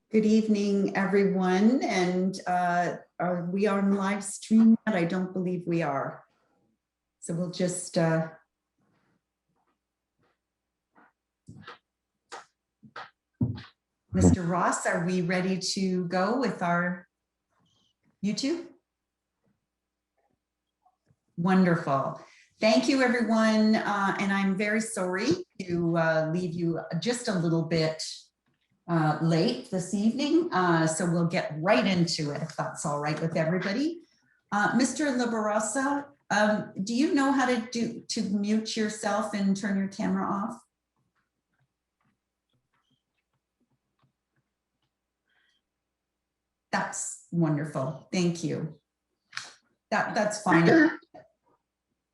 Good evening, everyone. And are we on live stream yet? I don't believe we are. So we'll just Mr. Ross, are we ready to go with our YouTube? Wonderful. Thank you, everyone. And I'm very sorry to leave you just a little bit late this evening. So we'll get right into it if that's all right with everybody. Mr. Laborasso, do you know how to mute yourself and turn your camera off? That's wonderful. Thank you. That's fine. If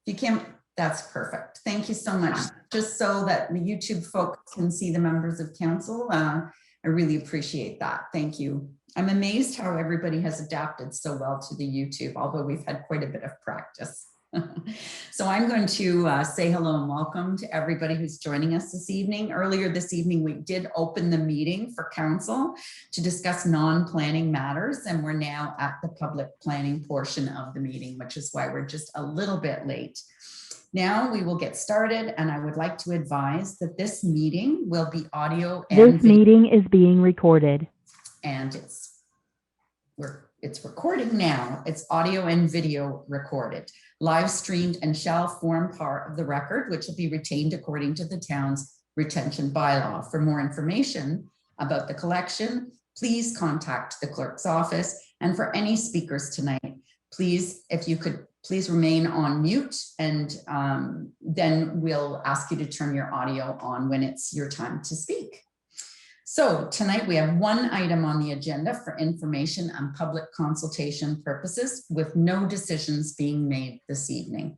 you can't, that's perfect. Thank you so much. Just so that the YouTube folks can see the members of council. I really appreciate that. Thank you. I'm amazed how everybody has adapted so well to the YouTube, although we've had quite a bit of practice. So I'm going to say hello and welcome to everybody who's joining us this evening. Earlier this evening, we did open the meeting for council to discuss non-planning matters, and we're now at the public planning portion of the meeting, which is why we're just a little bit late. Now we will get started, and I would like to advise that this meeting will be audio and This meeting is being recorded. And it's recording now. It's audio and video recorded, live streamed, and shall form part of the record, which will be retained according to the town's retention bylaw. For more information about the collection, please contact the clerk's office. And for any speakers tonight, please, if you could, please remain on mute, and then we'll ask you to turn your audio on when it's your time to speak. So tonight we have one item on the agenda for information and public consultation purposes, with no decisions being made this evening.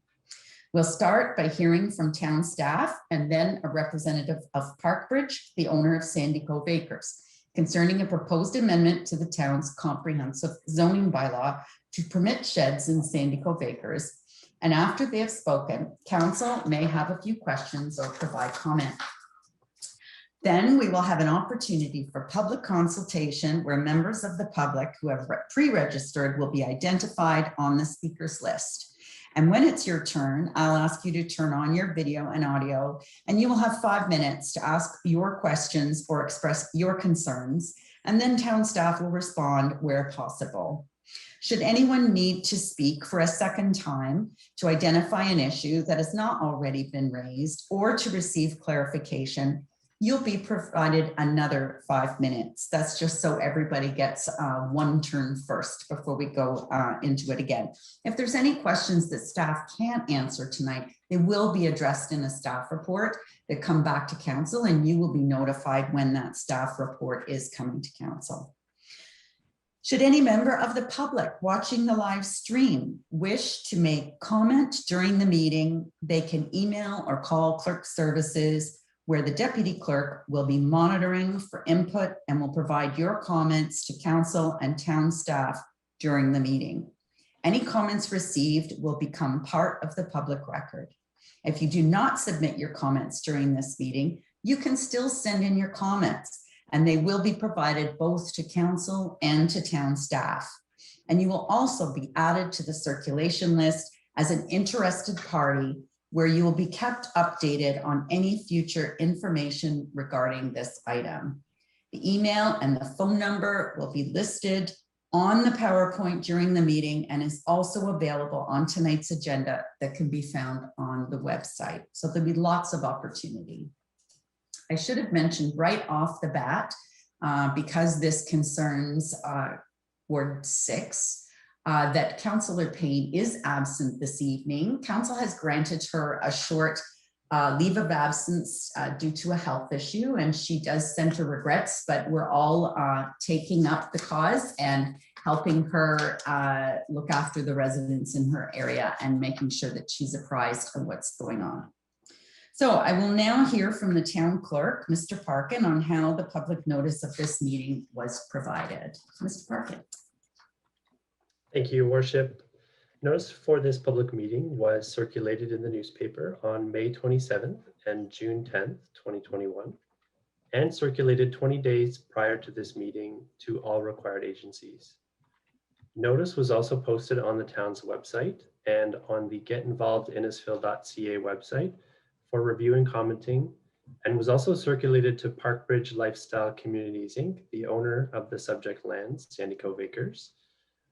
We'll start by hearing from town staff and then a representative of Parkbridge, the owner of Sandy Cove Acres, concerning a proposed amendment to the town's comprehensive zoning bylaw to permit sheds in Sandy Cove Acres. And after they have spoken, council may have a few questions or provide comment. Then we will have an opportunity for public consultation where members of the public who have pre-registered will be identified on the speakers list. And when it's your turn, I'll ask you to turn on your video and audio, and you will have 5 minutes to ask your questions or express your concerns, and then town staff will respond where possible. Should anyone need to speak for a second time to identify an issue that has not already been raised or to receive clarification, you'll be provided another 5 minutes. That's just so everybody gets one turn first before we go into it again. If there's any questions that staff can't answer tonight, they will be addressed in a staff report that come back to council, and you will be notified when that staff report is coming to council. Should any member of the public watching the live stream wish to make comment during the meeting, they can email or call clerk services, where the deputy clerk will be monitoring for input and will provide your comments to council and town staff during the meeting. Any comments received will become part of the public record. If you do not submit your comments during this meeting, you can still send in your comments, and they will be provided both to council and to town staff. And you will also be added to the circulation list as an interested party, where you will be kept updated on any future information regarding this item. The email and the phone number will be listed on the PowerPoint during the meeting and is also available on tonight's agenda that can be found on the website. So there'll be lots of opportunity. I should have mentioned right off the bat, because this concerns Ward 6, that Councillor Payne is absent this evening. Council has granted her a short leave of absence due to a health issue, and she does send her regrets, but we're all taking up the cause and helping her look after the residents in her area and making sure that she's apprised of what's going on. So I will now hear from the town clerk, Mr. Parkin, on how the public notice of this meeting was provided. Mr. Parkin. Thank you, Your Worship. Notice for this public meeting was circulated in the newspaper on May 27th and June 10th, 2021. and circulated 20 days prior to this meeting to all required agencies. Notice was also posted on the town's website and on the getinvolvedinnisfil.ca website for review and commenting, and was also circulated to Parkbridge Lifestyle Communities, Inc., the owner of the subject lands, Sandy Cove Acres,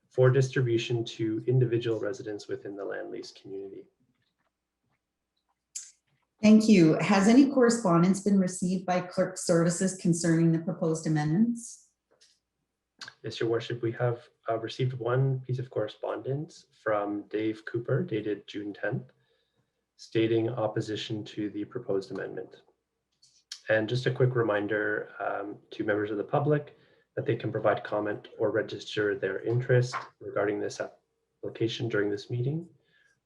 for distribution to individual residents within the land lease community. Thank you. Has any correspondence been received by clerk services concerning the proposed amendments? Yes, Your Worship, we have received one piece of correspondence from Dave Cooper dated June 10th, stating opposition to the proposed amendment. And just a quick reminder to members of the public that they can provide comment or register their interest regarding this application during this meeting,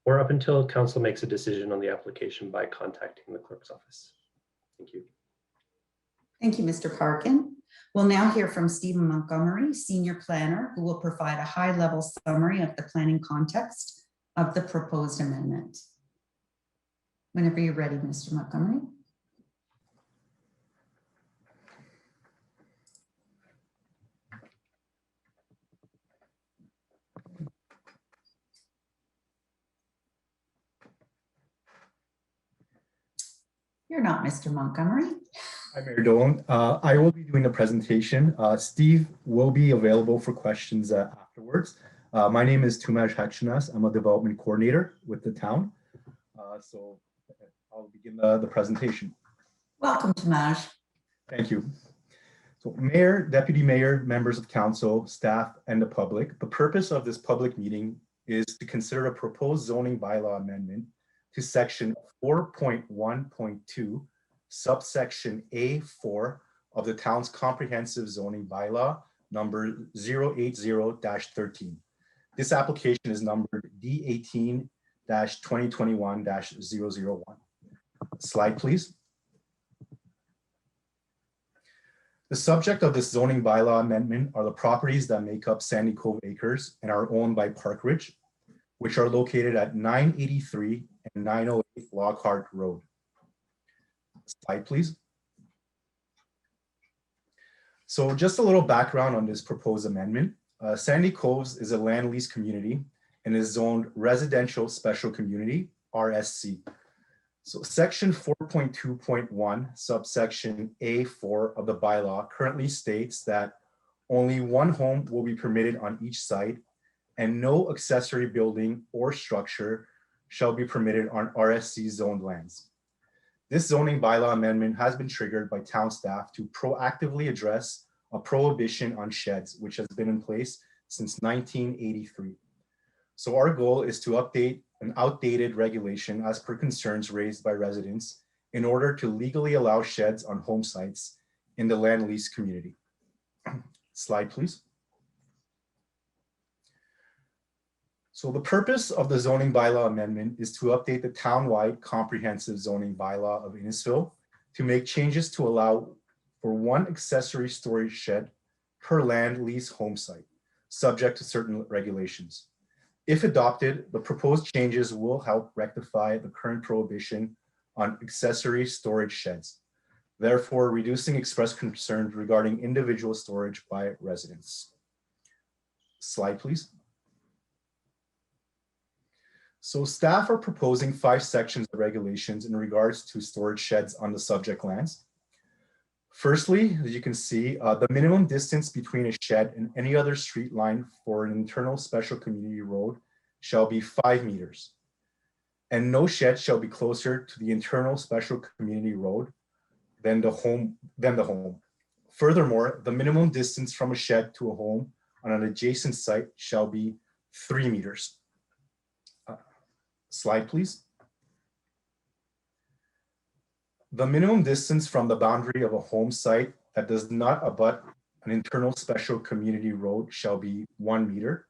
or up until council makes a decision on the application by contacting the clerk's office. Thank you. Thank you, Mr. Parkin. We'll now hear from Stephen Montgomery, Senior Planner, who will provide a high-level summary of the planning context of the proposed amendment. Whenever you're ready, Mr. Montgomery. You're not Mr. Montgomery. Hi, Mayor Dolan. I will be doing the presentation. Steve will be available for questions afterwards. My name is Tumaj Hachinas. I'm a development coordinator with the town. So I'll begin the presentation. Welcome, Tumaj. Thank you. So Mayor, Deputy Mayor, members of council, staff, and the public, the purpose of this public meeting is to consider a proposed zoning bylaw amendment to section 4.1.2, subsection A4 of the town's comprehensive zoning bylaw number 080-13. This application is numbered D18-2021-001. Slide, please. The subject of this zoning bylaw amendment are the properties that make up Sandy Cove Acres and are owned by Parkridge, which are located at 983 and 908 Lockhart Road. Slide, please. So just a little background on this proposed amendment. Sandy Coves is a land lease community and is zoned residential special community, RSC. So section 4.2.1, subsection A4 of the bylaw currently states that only one home will be permitted on each site and no accessory building or structure shall be permitted on RSC zoned lands. This zoning bylaw amendment has been triggered by town staff to proactively address a prohibition on sheds, which has been in place since 1983. So our goal is to update an outdated regulation as per concerns raised by residents in order to legally allow sheds on home sites in the land lease community. Slide, please. So the purpose of the zoning bylaw amendment is to update the townwide comprehensive zoning bylaw of Innisfil to make changes to allow for one accessory storage shed per land lease home site, subject to certain regulations. If adopted, the proposed changes will help rectify the current prohibition on accessory storage sheds, therefore reducing expressed concerns regarding individual storage by residents. Slide, please. So staff are proposing 5 sections of regulations in regards to storage sheds on the subject lands. Firstly, as you can see, the minimum distance between a shed and any other street line for an internal special community road shall be 5 meters. And no shed shall be closer to the internal special community road than the home. Furthermore, the minimum distance from a shed to a home on an adjacent site shall be 3 meters. Slide, please. The minimum distance from the boundary of a home site that does not abut an internal special community road shall be 1 meter.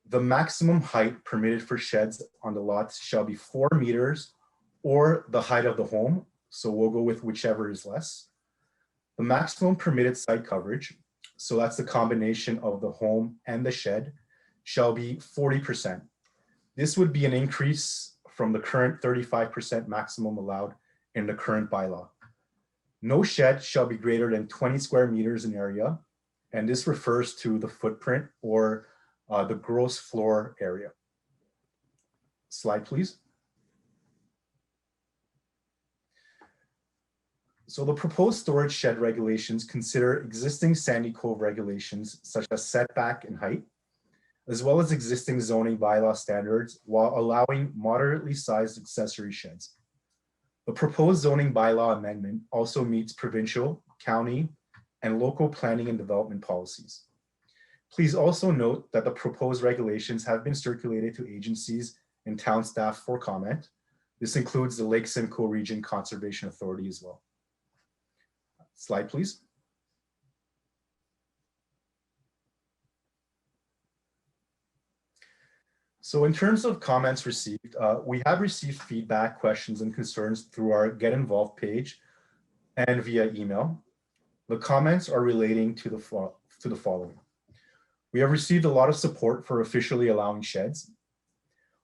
The maximum height permitted for sheds on the lots shall be 4 meters or the height of the home. So we'll go with whichever is less. The maximum permitted site coverage, so that's the combination of the home and the shed, shall be 40%. This would be an increase from the current 35% maximum allowed in the current bylaw. No shed shall be greater than 20 square meters in area, and this refers to the footprint or the gross floor area. Slide, please. So the proposed storage shed regulations consider existing Sandy Cove regulations such as setback and height, as well as existing zoning bylaw standards while allowing moderately sized accessory sheds. The proposed zoning bylaw amendment also meets provincial, county, and local planning and development policies. Please also note that the proposed regulations have been circulated to agencies and town staff for comment. This includes the Lake Simcoe Region Conservation Authority as well. Slide, please. So in terms of comments received, we have received feedback, questions, and concerns through our Get Involved page and via email. The comments are relating to the following. We have received a lot of support for officially allowing sheds.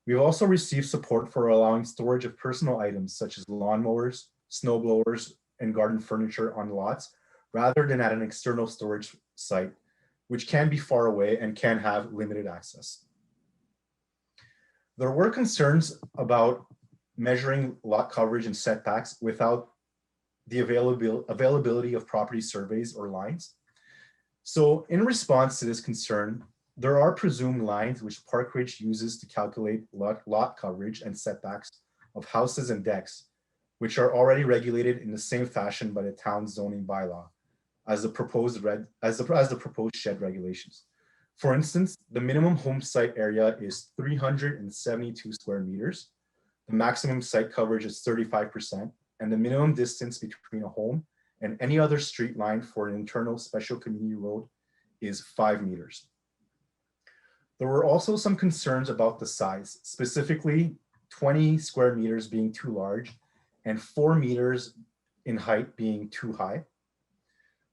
We've also received support for allowing storage of personal items such as lawnmowers, snow blowers, and garden furniture on lots, rather than at an external storage site, which can be far away and can have limited access. There were concerns about measuring lot coverage and setbacks without the availability of property surveys or lines. So in response to this concern, there are presumed lines which Park Ridge uses to calculate lot coverage and setbacks of houses and decks, which are already regulated in the same fashion by the town's zoning bylaw as the proposed shed regulations. For instance, the minimum home site area is 372 square meters. The maximum site coverage is 35%, and the minimum distance between a home and any other street line for an internal special community road is 5 meters. There were also some concerns about the size, specifically 20 square meters being too large and 4 meters in height being too high.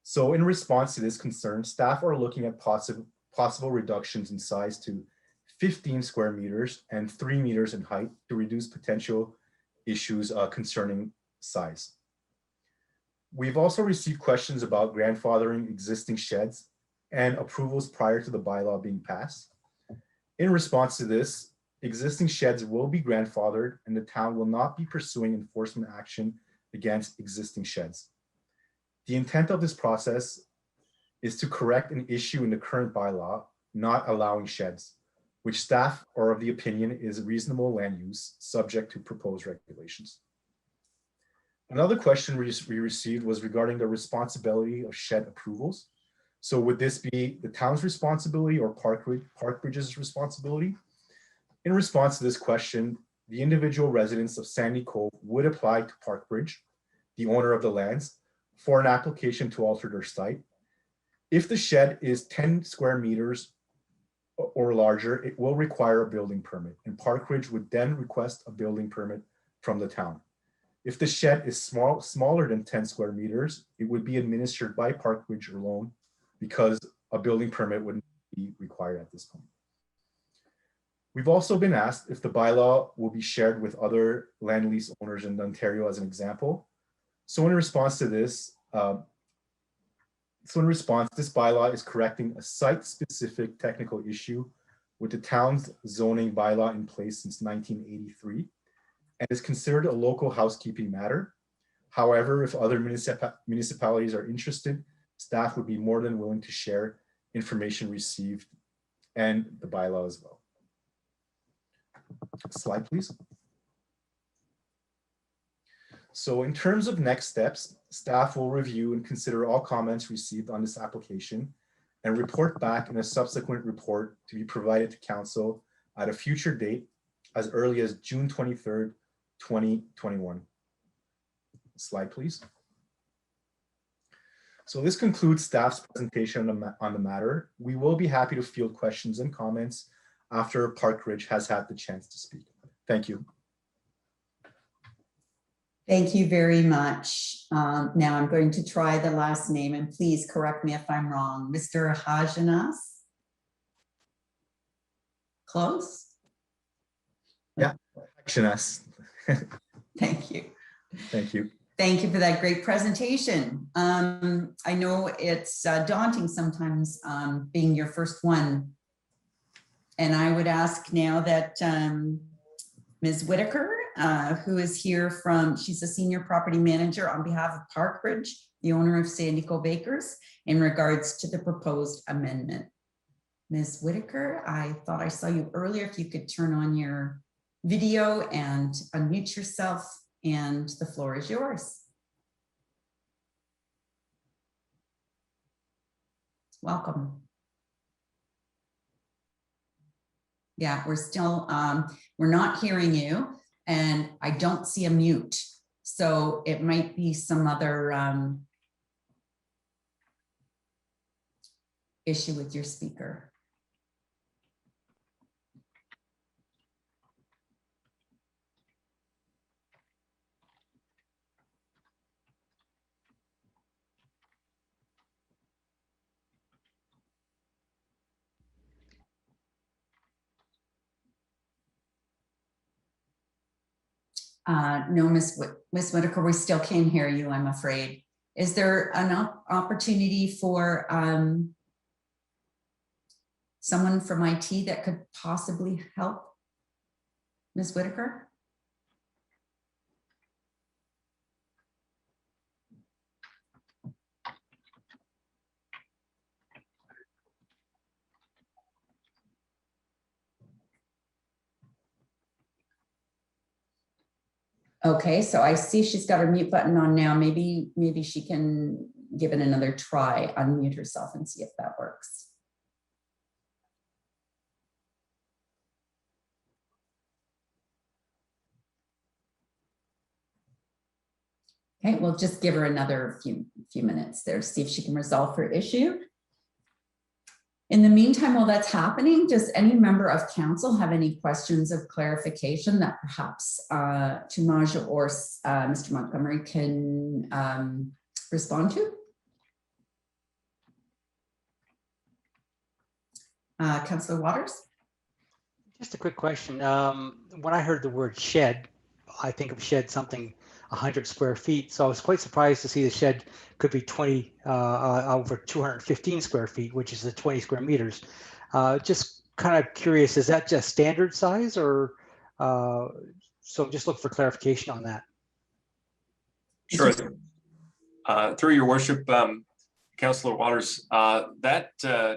So in response to this concern, staff are looking at possible reductions in size to 15 square meters and 3 meters in height to reduce potential issues concerning size. We've also received questions about grandfathering existing sheds and approvals prior to the bylaw being passed. In response to this, existing sheds will be grandfathered and the town will not be pursuing enforcement action against existing sheds. The intent of this process is to correct an issue in the current bylaw, not allowing sheds, which staff are of the opinion is reasonable land use subject to proposed regulations. Another question we received was regarding the responsibility of shed approvals. So would this be the town's responsibility or Park Ridge's responsibility? In response to this question, the individual residents of Sandy Cove would apply to Park Ridge, the owner of the lands, for an application to alter their site. If the shed is 10 square meters or larger, it will require a building permit, and Park Ridge would then request a building permit from the town. If the shed is smaller than 10 square meters, it would be administered by Park Ridge alone because a building permit wouldn't be required at this point. We've also been asked if the bylaw will be shared with other land lease owners in Ontario as an example. So in response to this, this bylaw is correcting a site-specific technical issue with the town's zoning bylaw in place since 1983 and is considered a local housekeeping matter. However, if other municipalities are interested, staff would be more than willing to share information received and the bylaw as well. Slide, please. So in terms of next steps, staff will review and consider all comments received on this application and report back in a subsequent report to be provided to council at a future date as early as June 23rd, 2021. Slide, please. So this concludes staff's presentation on the matter. We will be happy to field questions and comments after Park Ridge has had the chance to speak. Thank you. Thank you very much. Now I'm going to try the last name, and please correct me if I'm wrong. Mr. Hajanas? Close? Yeah, Hajanas. Thank you. Thank you. Thank you for that great presentation. I know it's daunting sometimes being your first one. And I would ask now that Ms. Whitaker, who is here she's a senior property manager on behalf of Parkridge, the owner of Sandy Cove Acres, in regards to the proposed amendment. Ms. Whitaker, I thought I saw you earlier. If you could turn on your video and unmute yourself, and the floor is yours. Welcome. Yeah, we're still, we're not hearing you, and I don't see a mute. So it might be some other issue with your speaker. No, Ms. Whitaker, we still can't hear you, I'm afraid. Is there an opportunity for someone from IT that could possibly help Ms. Whitaker? Okay, so I see she's got her mute button on now. Maybe she can give it another try, unmute herself and see if that works. Okay, we'll just give her another few minutes there, see if she can resolve her issue. In the meantime, while that's happening, does any member of council have any questions of clarification that perhaps Tumaj or Mr. Montgomery can respond to? Councillor Waters? Just a quick question. When I heard the word shed, I think of shed something 100 square feet. So I was quite surprised to see the shed could be over 215 square feet, which is the 20 square meters. Just kind of curious, is that just standard size, or so just look for clarification on that. Sure. Through your worship, Councillor Waters, that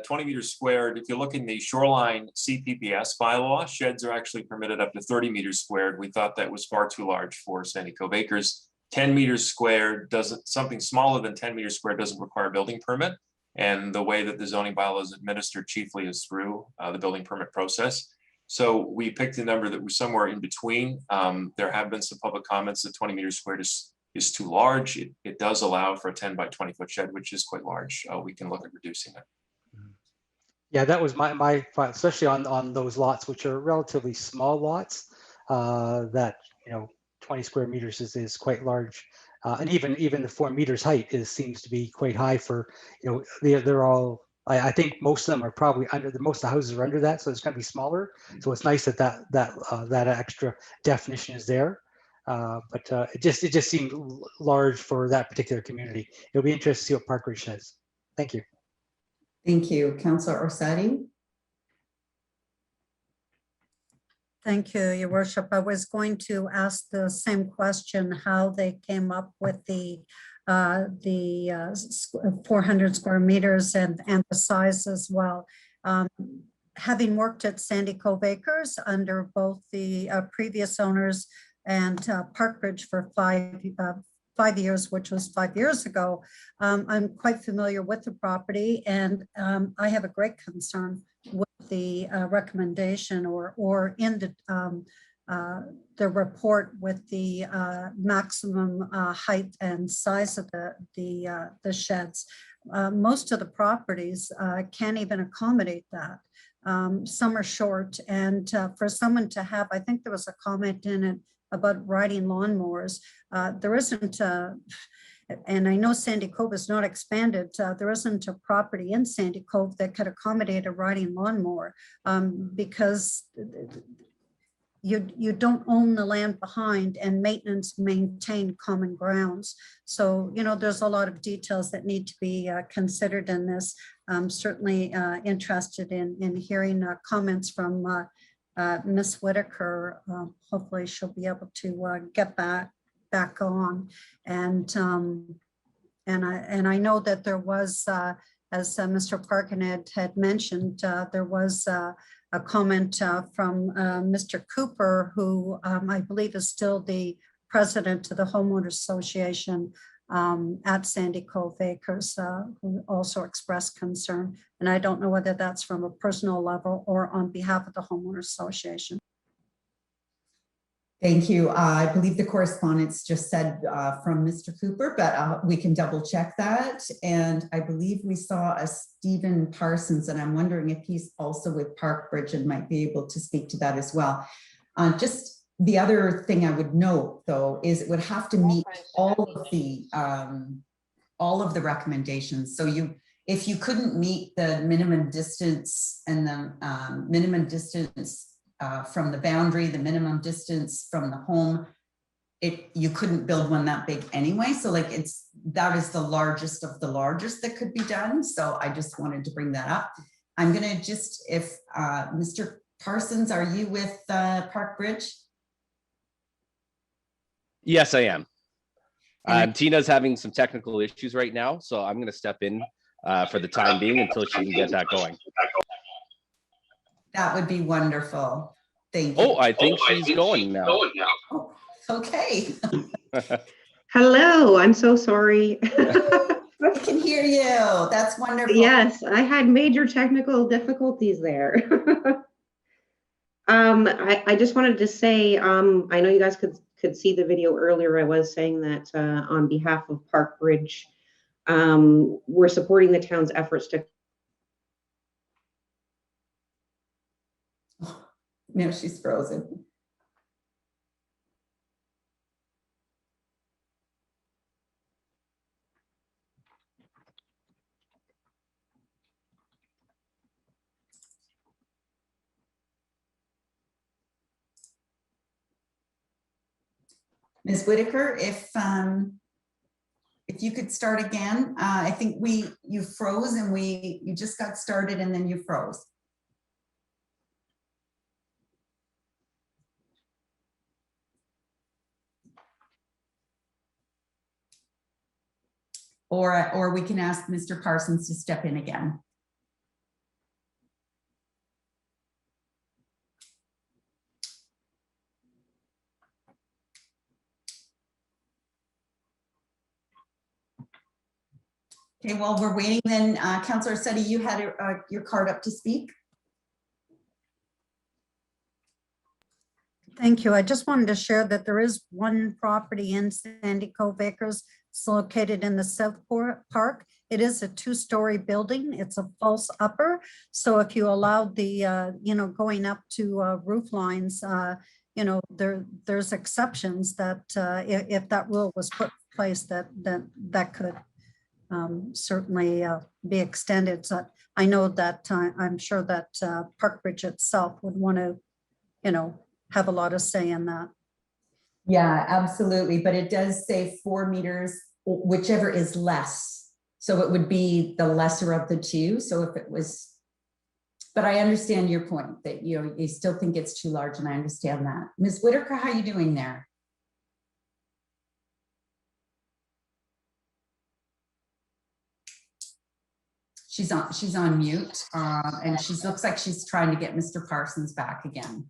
20 meters squared, if you look in the shoreline CPPS bylaw, sheds are actually permitted up to 30 meters squared. We thought that was far too large for Sandy Cove Acres. 10 meters squared something smaller than 10 meters squared doesn't require a building permit. And the way that the zoning bylaw is administered chiefly is through the building permit process. So we picked a number that was somewhere in between. There have been some public comments that 20 meters squared is too large. It does allow for a 10 by 20 foot shed, which is quite large. We can look at reducing it. Yeah, that was my especially on those lots, which are relatively small lots, that 20 square meters is quite large, and even the 4 meters height seems to be quite high for they're all. I think most of them are probably most of the houses are under that, so it's going to be smaller. So it's nice that extra definition is there. But it just seemed large for that particular community. It'll be interesting to see what Parkridge says. Thank you. Thank you. Councillor Orsatti? Thank you, Your Worship. I was going to ask the same question, how they came up with the 400 square meters and the size as well. Having worked at Sandy Cove Acres under both the previous owners and Parkridge for 5 years, which was 5 years ago, I'm quite familiar with the property, and I have a great concern with the recommendation or in the report with the maximum height and size of the sheds. Most of the properties can't even accommodate that. Some are short, and for someone to have, I think there was a comment in it about riding lawnmowers. There isn't, and I know Sandy Cove is not expanded, there isn't a property in Sandy Cove that could accommodate a riding lawnmower, because you don't own the land behind, and maintenance maintain common grounds. So, there's a lot of details that need to be considered in this. I'm certainly interested in hearing comments from Ms. Whitaker. Hopefully she'll be able to get back on. And I know that there was, as Mr. Parkin had mentioned, there was a comment from Mr. Cooper, who I believe is still the president of the Homeowners Association at Sandy Cove Acres, who also expressed concern. And I don't know whether that's from a personal level or on behalf of the Homeowners Association. Thank you. I believe the correspondence just said from Mr. Cooper, but we can double check that. And I believe we saw a Stephen Parsons, and I'm wondering if he's also with Parkbridge and might be able to speak to that as well. Just the other thing I would note, though, is it would have to meet all of the recommendations. So if you couldn't meet the minimum distance and the minimum distance from the boundary, the minimum distance from the home, you couldn't build one that big anyway. So like that is the largest of the largest that could be done. So I just wanted to bring that up. I'm gonna if Mr. Parsons, are you with Parkbridge? Yes, I am. Tina's having some technical issues right now, so I'm gonna step in for the time being until she can get that going. That would be wonderful. Thank you. Oh, I think she's going now. Oh, okay. Hello, I'm so sorry. I can hear you. That's wonderful. Yes, I had major technical difficulties there. I just wanted to say, I know you guys could see the video earlier. I was saying that on behalf of Parkbridge, we're supporting the town's efforts to. No, she's frozen. Ms. Whitaker, if you could start again. I think you froze and you just got started and then you froze. Or we can ask Mr. Parsons to step in again. Okay, while we're waiting then, Councillor Seti, you had your card up to speak. Thank you. I just wanted to share that there is one property in Sandy Cove Acres. It's located in the South Park. It is a 2-story building. It's a false upper. So if you allowed the, going up to roof lines, there's exceptions that if that rule was put in place, that could certainly be extended. So I know that I'm sure that Parkbridge itself would want to, have a lot of say in that. Yeah, absolutely. But it does say 4 meters, whichever is less. So it would be the lesser of the two. So if it was, but I understand your point that, you still think it's too large, and I understand that. Ms. Whitaker, how are you doing there? She's on mute, and she looks like she's trying to get Mr. Parsons back again.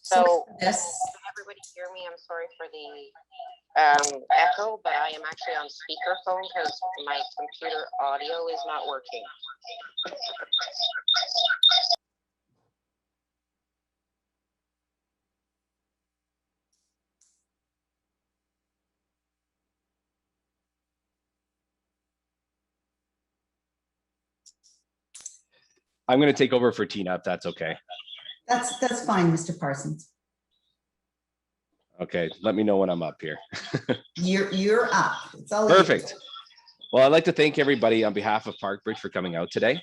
So this, can everybody hear me? I'm sorry for the echo, but I am actually on speakerphone because my computer audio is not working. I'm going to take over for Tina, if that's okay. That's fine, Mr. Parsons. Okay, let me know when I'm up here. You're up. It's all perfect. Well, I'd like to thank everybody on behalf of Parkbridge for coming out today.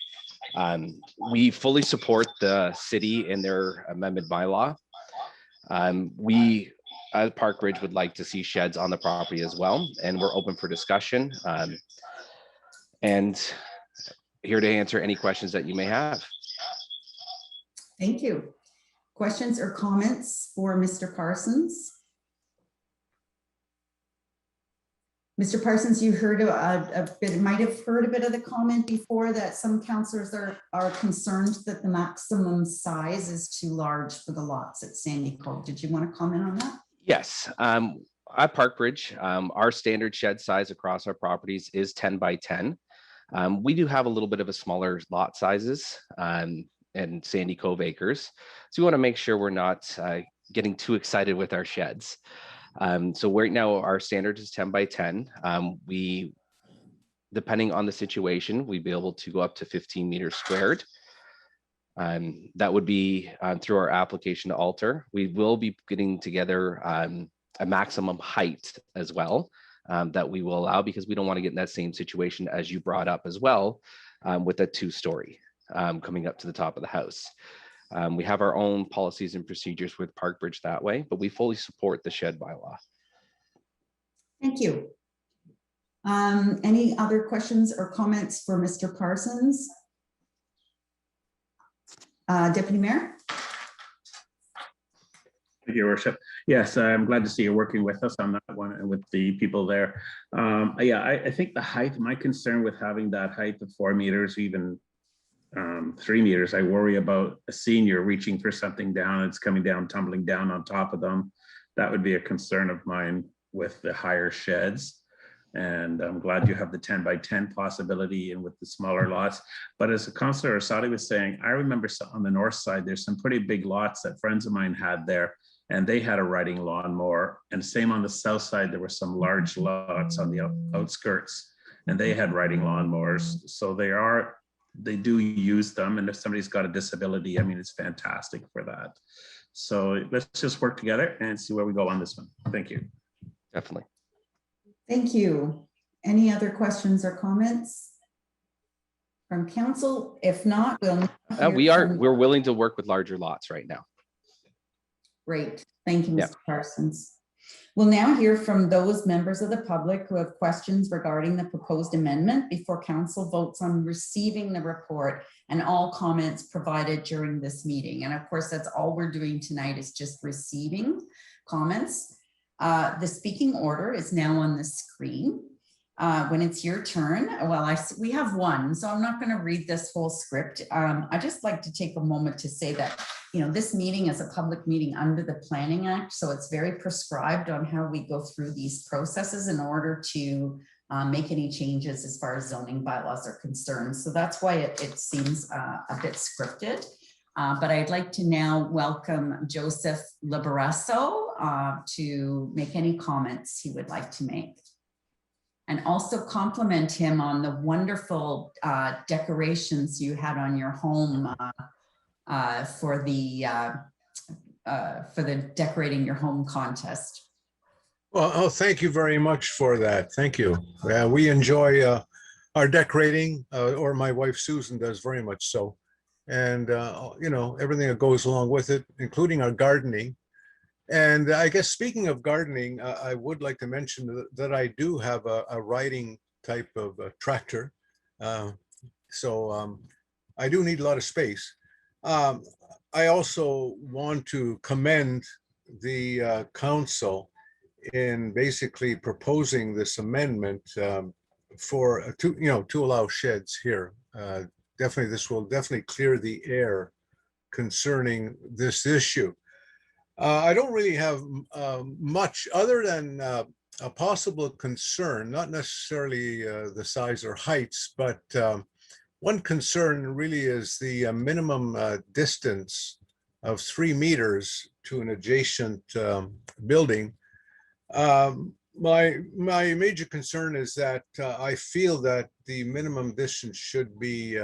We fully support the city and their amendment bylaw. We at Park Ridge would like to see sheds on the property as well, and we're open for discussion. And here to answer any questions that you may have. Thank you. Questions or comments for Mr. Parsons? Mr. Parsons, you heard a bit, might have heard a bit of the comment before that some councillors are concerned that the maximum size is too large for the lots at Sandy Cove. Did you want to comment on that? Yes. At Park Ridge, our standard shed size across our properties is 10 by 10. We do have a little bit of a smaller lot sizes and Sandy Cove acres. So we want to make sure we're not getting too excited with our sheds. So right now our standard is 10 by 10. We, depending on the situation, we'd be able to go up to 15 meters squared. That would be through our application to alter. We will be getting together a maximum height as well that we will allow, because we don't want to get in that same situation as you brought up as well with a 2-story coming up to the top of the house. We have our own policies and procedures with Park Ridge that way, but we fully support the shed bylaw. Thank you. Any other questions or comments for Mr. Parsons? Deputy Mayor? Thank you, Your Worship. Yes, I'm glad to see you working with us on that one and with the people there. Yeah, I think the height, my concern with having that height of 4 meters, even 3 meters, I worry about a senior reaching for something down, it's coming down, tumbling down on top of them. That would be a concern of mine with the higher sheds. And I'm glad you have the 10 by 10 possibility and with the smaller lots. But as Councillor Asadi was saying, I remember on the north side, there's some pretty big lots that friends of mine had there, and they had a riding lawnmower. And same on the south side, there were some large lots on the outskirts, and they had riding lawnmowers. So they do use them. And if somebody's got a disability, I mean, it's fantastic for that. So let's just work together and see where we go on this one. Thank you. Definitely. Thank you. Any other questions or comments from council? If not, we're willing to work with larger lots right now. Great. Thank you, Mr. Parsons. We'll now hear from those members of the public who have questions regarding the proposed amendment before council votes on receiving the report and all comments provided during this meeting. And of course, that's all we're doing tonight, is just receiving comments. The speaking order is now on the screen. When it's your turn, well, we have one, so I'm not going to read this whole script. I just like to take a moment to say that, you know, this meeting is a public meeting under the Planning Act, so it's very prescribed on how we go through these processes in order to make any changes as far as zoning bylaws are concerned. So that's why it seems a bit scripted. But I'd like to now welcome Joseph Laborasso to make any comments he would like to make. And also compliment him on the wonderful decorations you had on your home for the decorating your home contest. Well, thank you very much for that. Thank you. We enjoy our decorating, or my wife Susan does very much so. And, you know, everything that goes along with it, including our gardening. And I guess speaking of gardening, I would like to mention that I do have a riding type of tractor. So I do need a lot of space. I also want to commend the council in basically proposing this amendment to allow sheds here. Definitely, this will definitely clear the air concerning this issue. I don't really have much other than a possible concern, not necessarily the size or heights, but one concern really is the minimum distance of 3 meters to an adjacent building. My major concern is that I feel that the minimum distance should be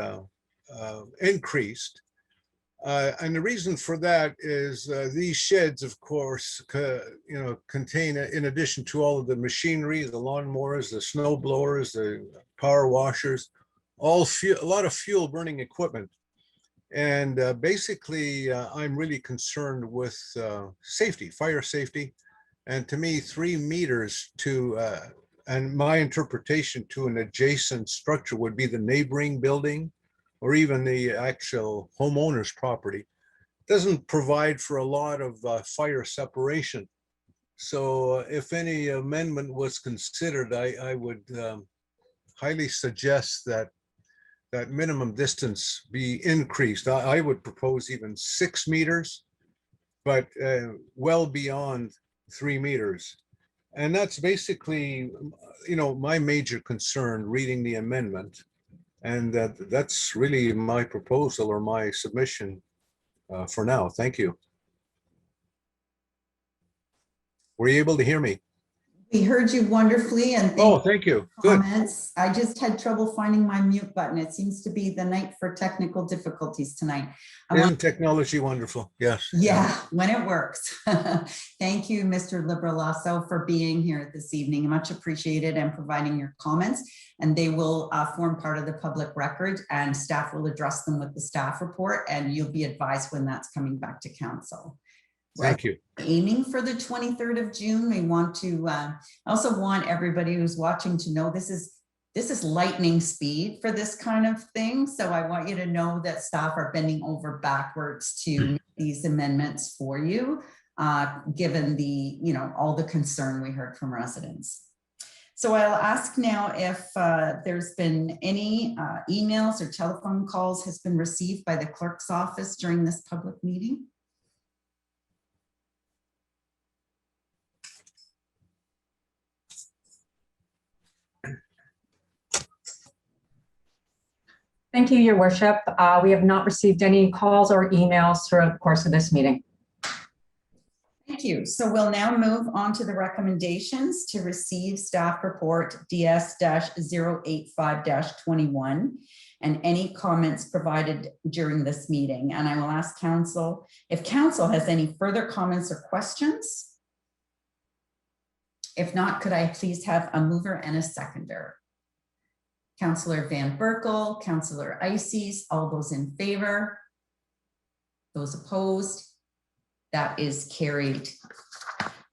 increased. And the reason for that is these sheds, of course, contain, in addition to all of the machinery, the lawnmowers, the snow blowers, the power washers, a lot of fuel burning equipment. And basically, I'm really concerned with safety, fire safety. And to me, 3 meters to, and my interpretation to an adjacent structure would be the neighboring building or even the actual homeowner's property. Doesn't provide for a lot of fire separation. So if any amendment was considered, I would highly suggest that that minimum distance be increased. I would propose even 6 meters, but well beyond 3 meters. And that's basically, you know, my major concern reading the amendment. And that's really my proposal or my submission for now. Thank you. Were you able to hear me? We heard you wonderfully, and Oh, thank you. Good. comments. I just had trouble finding my mute button. It seems to be the night for technical difficulties tonight. Isn't technology wonderful? Yes. Yeah, when it works. Thank you, Mr. Laborasso, for being here this evening. Much appreciated, and providing your comments. And they will form part of the public record, and staff will address them with the staff report, and you'll be advised when that's coming back to council. Thank you. Aiming for the 23rd of June. We want to also want everybody who's watching to know this is lightning speed for this kind of thing. So I want you to know that staff are bending over backwards to make these amendments for you, given the, you know, all the concern we heard from residents. So I'll ask now if there's been any emails or telephone calls has been received by the clerk's office during this public meeting. Thank you, Your Worship. We have not received any calls or emails throughout the course of this meeting. Thank you. So we'll now move on to the recommendations to receive staff report DS-085-21 and any comments provided during this meeting. And I will ask council if council has any further comments or questions. If not, could I please have a mover and a seconder? Councillor Van Berkel, Councillor Ices, all those in favor? Those opposed? That is carried.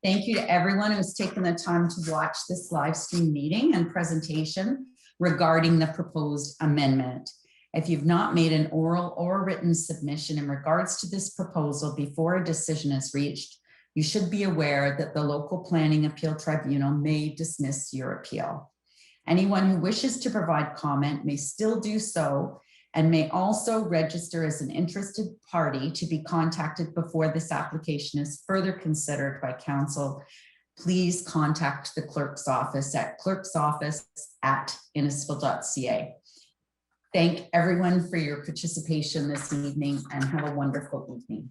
Thank you to everyone who's taken the time to watch this live stream meeting and presentation regarding the proposed amendment. If you've not made an oral or written submission in regards to this proposal before a decision is reached, you should be aware that the local planning appeal tribunal may dismiss your appeal. Anyone who wishes to provide comment may still do so and may also register as an interested party to be contacted before this application is further considered by council. Please contact the clerk's office at clerksoffice@innisfil.ca. Thank everyone for your participation this evening and have a wonderful evening.